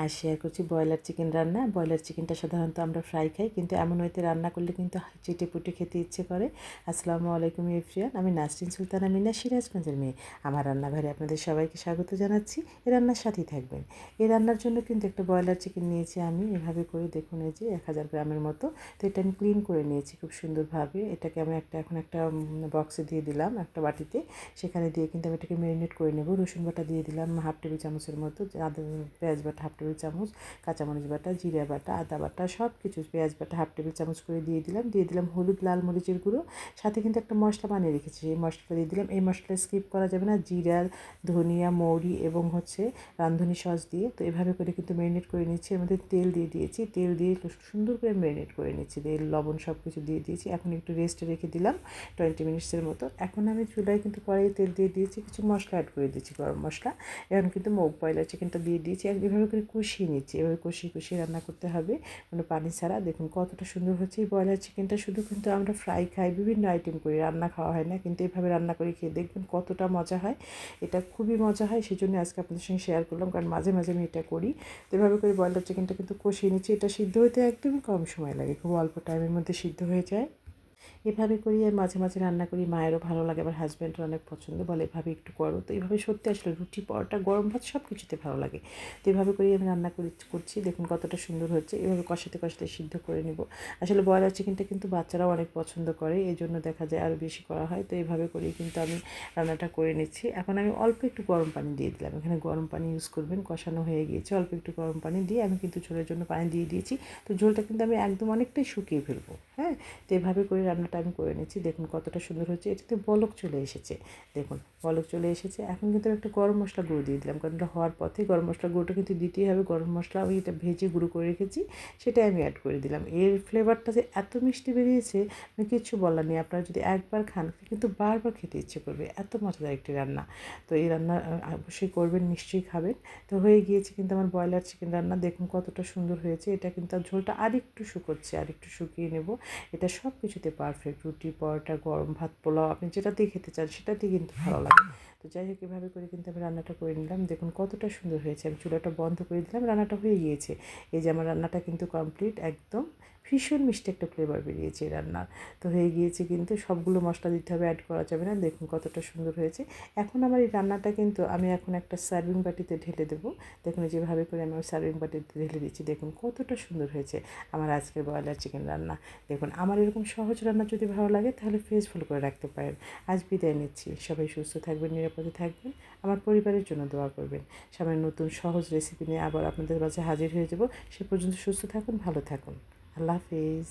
আর share করছি broiler chicken রান্না। Broiler চিকেনটা সাধারণত আমরা ফ্রাই খাই, কিন্তু এমন ওয়েতে রান্না করলে কিন্তু চেটেপুটে খেতে ইচ্ছে করে। আসসালামু আলাইকুম এভরিওয়ান, আমি নাসরিন সুলতানা মিনা, সিরাজগঞ্জের মেয়ে। আমার রান্নাঘরে আপনাদের সবাইকে স্বাগত জানাচ্ছি। এই রান্নার সাথেই থাকবেন। এই রান্নার জন্য কিন্তু একটা ব্রয়লার চিকেন নিয়েছি আমি, এভাবে করে দেখুন, এই যে 1000 গ্রামের মতো। তো এটা আমি ক্লিন করে নিয়েছি খুব সুন্দরভাবে। এটাকে আমি এখন একটা বক্সে দিয়ে দিলাম, একটা বাটিতে। সেখানে দিয়ে কিন্তু আমি এটাকে ম্যারিনেট করে নেব। রসুন বাটা দিয়ে দিলাম হাফ টেবিল চামচের মতো, আদা পেঁয়াজ বাটা হাফ টেবিল চামচ, কাঁচামরিচ বাটা, জিরা বাটা, আদা বাটা, সব কিছু, পেঁয়াজ বাটা হাফ টেবিল চামচ করে দিয়ে দিলাম হলুদ, লাল মরিচের গুঁড়ো। সাথে কিন্তু একটা মশলা বানিয়ে রেখেছি, এই মশলাটা দিয়ে দিলাম। এই মশলাটা স্কিপ করা যাবে না, জিরা, ধনিয়া, মৌরি এবং রাঁধুনি সস দিয়ে। তো এভাবে করে কিন্তু ম্যারিনেট করে নিচ্ছি। এর মধ্যে তেল দিয়ে দিয়েছি, তেল দিয়ে সুন্দর করে ম্যারিনেট করে নিচ্ছি। তেল, লবণ সব কিছু দিয়ে দিয়েছি। এখন একটু রেস্টে রেখে দিলাম 20 মিনিটসের মতো। এখন আমি চুলায় কিন্তু কড়াইয়ে তেল দিয়ে দিয়েছি, কিছু মশলা অ্যাড করে দিয়েছি, গরম মশলা। এখন কিন্তু ব্রয়লার চিকেনটা দিয়ে দিয়েছি, এভাবে করে কষিয়ে নিচ্ছি। এভাবে কষিয়ে রান্না করতে হবে, কোনো পানি ছাড়া। দেখুন কতটা সুন্দর হচ্ছে এই ব্রয়লার চিকেনটা। শুধু কিন্তু আমরা ফ্রাই খাই, বিভিন্ন আইটেম করি, রান্না খাওয়া হয় না, কিন্তু এভাবে রান্না করে খেয়ে দেখবেন কতটা মজা হয়। এটা খুবই মজা হয়, সেই জন্য আজকে আপনাদের সঙ্গে শেয়ার করলাম, কারণ মাঝে মাঝে আমি এটা করি। তো এভাবে করে ব্রয়লার চিকেনটা কিন্তু কষিয়ে নিচ্ছি। এটা সিদ্ধ হতে একদমই কম সময় লাগে, খুব অল্প টাইমের মধ্যে সিদ্ধ হয়ে যায়। এভাবে করি আর মাঝে মাঝে রান্না করি, মায়েরও ভালো লাগে, আমার হাজব্যান্ডও অনেক পছন্দ, বলে এভাবে একটু করো। তো এইভাবে সত্যি আসলে রুটি, পরোটা, গরম ভাত সব কিছুতে ভালো লাগে। তো এভাবে করেই আমি রান্না করছি। দেখুন কতটা সুন্দর হচ্ছে। এভাবে কষাতে কষাতে সিদ্ধ করে নেব। আসলে ব্রয়লার চিকেনটা কিন্তু বাচ্চারাও অনেক পছন্দ করে, এই জন্য দেখা যায় আরও বেশি করা হয়। তো এইভাবে করেই কিন্তু আমি রান্নাটা করে নিচ্ছি। এখন আমি অল্প একটু গরম পানি দিয়ে দিলাম, এখানে গরম পানি ইউজ করবেন। কষানো হয়ে গিয়েছে, অল্প একটু গরম পানি দিয়ে আমি কিন্তু ঝোলের জন্য পানি দিয়ে দিয়েছি। তো ঝোলটা কিন্তু আমি একদম অনেকটাই শুকিয়ে ফেলবো। হ্যাঁ, তো এভাবে করে রান্নাটা আমি করে নিচ্ছি। দেখুন কতটা সুন্দর হচ্ছে। এটাতে বলক চলে এসেছে, দেখুন বলক চলে এসেছে। এখন কিন্তু আমি একটা গরম মশলা গুঁড়ো দিয়ে দিলাম, কারণ এটা হওয়ার পথে গরম মশলা গুঁড়োটা কিন্তু দিতেই হবে। গরম মশলা আমি এটা ভেজে গুঁড়ো করে রেখেছি, সেটাই আমি অ্যাড করে দিলাম। এর ফ্লেভারটা যে এত মিষ্টি বেরিয়েছে, আমি কিচ্ছু বলার নেই। আপনারা যদি একবার খান কিন্তু বারবার খেতে ইচ্ছে করবে, এত মজাদার একটি রান্না। তো এই রান্না অবশ্যই করবেন, নিশ্চয়ই খাবেন। তো হয়ে গিয়েছে কিন্তু আমার ব্রয়লার চিকেন রান্না। দেখুন কতটা সুন্দর হয়েছে। এটা কিন্তু ঝোলটা আরেকটু শুকোচ্ছে, আরেকটু শুকিয়ে নেব। এটা সব কিছুতে পারফেক্ট, রুটি, পরোটা, গরম ভাত, পোলাও, আপনি যেটাতেই খেতে চান সেটাতেই কিন্তু ভালো লাগে। তো যাই হোক, এভাবে করে কিন্তু আমি রান্নাটা করে নিলাম। দেখুন কতটা সুন্দর হয়েছে। আমি চুলাটা বন্ধ করে দিলাম, রান্নাটা হয়ে গিয়েছে। এই যে আমার রান্নাটা কিন্তু কমপ্লিট, একদম ভীষণ মিষ্টি একটা ফ্লেভার বেরিয়েছে এই রান্নার। তো হয়ে গিয়েছে, কিন্তু সবগুলো মশলা দিতে হবে, অ্যাড করা যাবে না। দেখুন কতটা সুন্দর হয়েছে। এখন আমার এই রান্নাটা কিন্তু আমি এখন একটা সার্ভিং বাটিতে ঢেলে দেবো। দেখুন যেভাবে করে আমি সার্ভিং বাটিতে ঢেলে দিচ্ছি। দেখুন কতটা সুন্দর হয়েছে আমার আজকের ব্রয়লার চিকেন রান্না। দেখুন আমার এরকম সহজ রান্না যদি ভালো লাগে তাহলে পেজ ফলো করে রাখতে পারেন। আজ বিদায় নিচ্ছি, সবাই সুস্থ থাকবেন, নিরাপদে থাকবেন, আমার পরিবারের জন্য দোয়া করবেন। সামনে নতুন সহজ রেসিপি নিয়ে আবার আপনাদের মাঝে হাজির হয়ে যাব। সে পর্যন্ত সুস্থ থাকুন, ভালো থাকুন। আল্লাহ হাফিজ।